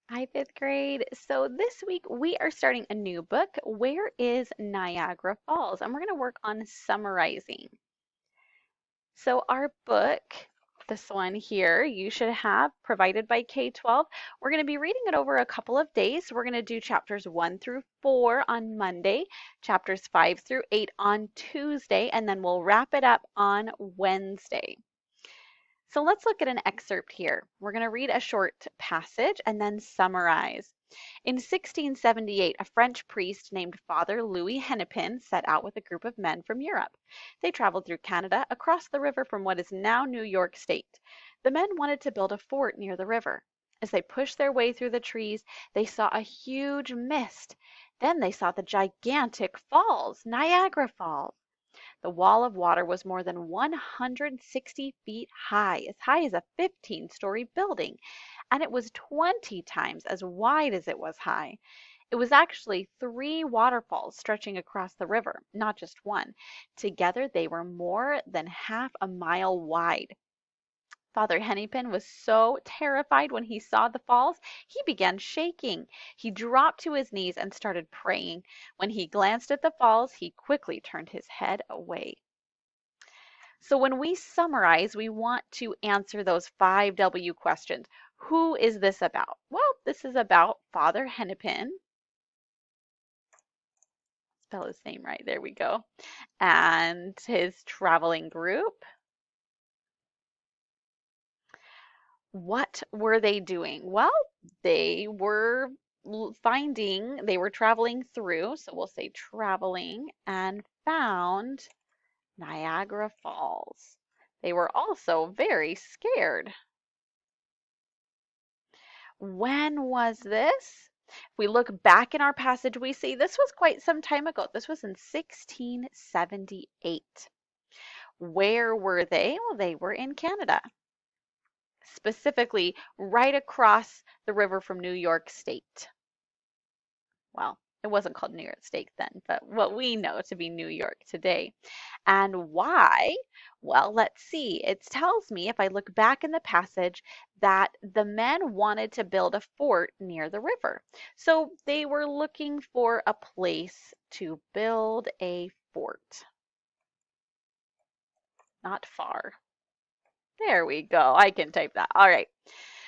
Hi, fifth grade. So this week we are starting a new book, Where is Niagara Falls? And we're going to work on summarizing. So our book, this one here, you should have provided by K-12. We're going to be reading it over a couple of days. We're going to do chapters 1 through 4 on Monday, chapters 5 through 8 on Tuesday, and then we'll wrap it up on Wednesday. So let's look at an excerpt here. We're going to read a short passage and then summarize. In 1678, a French priest named Father Louis Hennepin set out with a group of men from Europe. They traveled through Canada, across the river from what is now New York State. The men wanted to build a fort near the river. As they pushed their way through the trees, they saw a huge mist. Then they saw the gigantic falls, Niagara Falls. The wall of water was more than 160 feet high as a 15-story building, and it was 20 times as wide as it was high. It was actually three waterfalls stretching across the river, not just one. Together, they were more than half a mile wide. Father Hennepin was so terrified when he saw the falls, he began shaking. He dropped to his knees and started praying. When he glanced at the falls, he quickly turned his head away. So when we summarize, we want to answer those 5W questions. Who is this about? Well, this is about Father Hennepin. Spell his name right. There we go. And his traveling group. What were they doing? Well, they were they were traveling through, so we'll say traveling, and found Niagara Falls. They were also very scared. When was this? If we look back in our passage, we see this was quite some time ago. This was in 1678. Where were they? Well, they were in Canada, specifically right across the river from New York State. Well, it wasn't called New York State then, but what we know to be New York today. And why? Well, let's see. It tells me, if I look back in the passage, that the men wanted to build a fort near the river. So they were looking for a place to build a fort. Not far. There we go. I can type that. All right.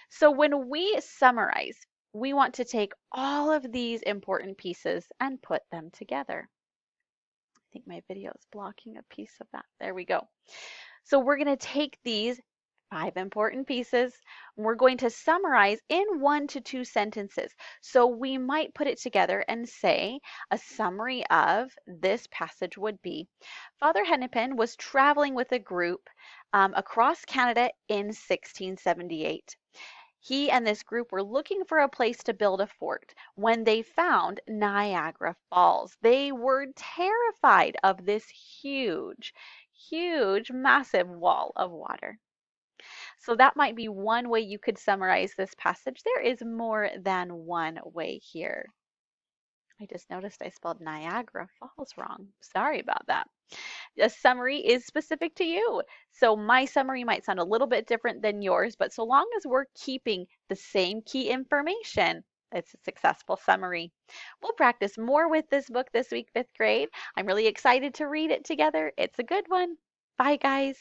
So when we summarize, we want to take all of these important pieces and put them together. I think my video is blocking a piece of that. There we go. So we're going to take these 5 important pieces, and we're going to summarize in 1 to 2 sentences. So we might put it together and say a summary of this passage would be: Father Hennepin was traveling with a group across Canada in 1678. He and this group were looking for a place to build a fort when they found Niagara Falls. They were terrified of this huge, massive wall of water. So that might be one way you could summarize this passage. There is more than one way here. I just noticed I spelled Niagara Falls wrong. Sorry about that. A summary is specific to you. So my summary might sound a little bit different than yours, but so long as we're keeping the same key information, it's a successful summary. We'll practice more with this book this week, fifth grade. I'm really excited to read it together. It's a good one. Bye, guys.